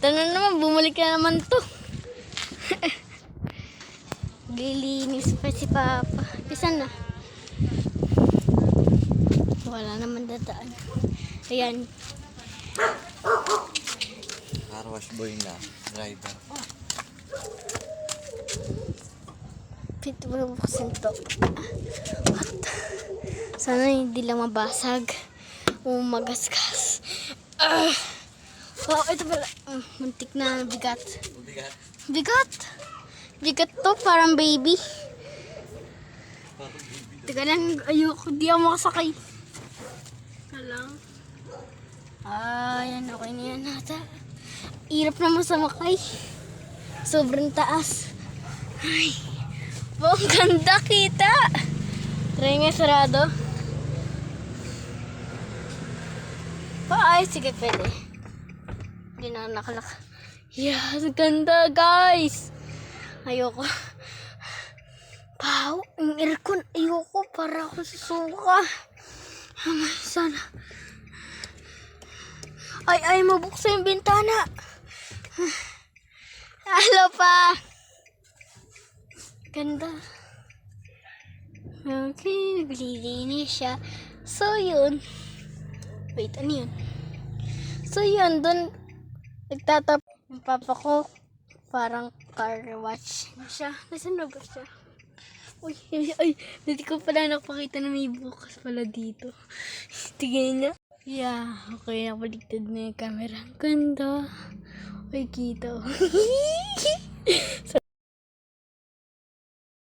Ito na naman, bumalik na naman to. Lilinis pa si Papa. Pisan na. Wala naman dadaan. Ayan. Car wash boy na, driver. Pito mo buksan to. What? Sana hindi lang mabasag. O magasgas. Oh, ito pala. Muntik na bigat. Bigat. Bigat. Bigat to, parang baby. Teka lang, ayoko, di ako makasakay. Alang. Ayan, okay na yan nata. Hirap naman sa makay. Sobrang taas. Ay. Oh, ganda kita. Try nga sarado. Ay, sige, pwede. Hindi na nakalak. Yeah, ganda, guys. Ayoko. Pau, ang aircon. Ayoko, para ako susuka. Sana. Ay, mabuksan yung bintana. Halo pa. Ganda. Okay, naglilinis siya. So, yun. Wait, ano yun? So, yun. Doon, nagtatap yung papa ko. Parang car watch na siya. Nasaan na ba siya? Uy, hindi ko pala nakapakita na may bukas pala dito. Tignan niya. Yeah, okay. Napaligtad na yung camera. Ganda. Ay, kita.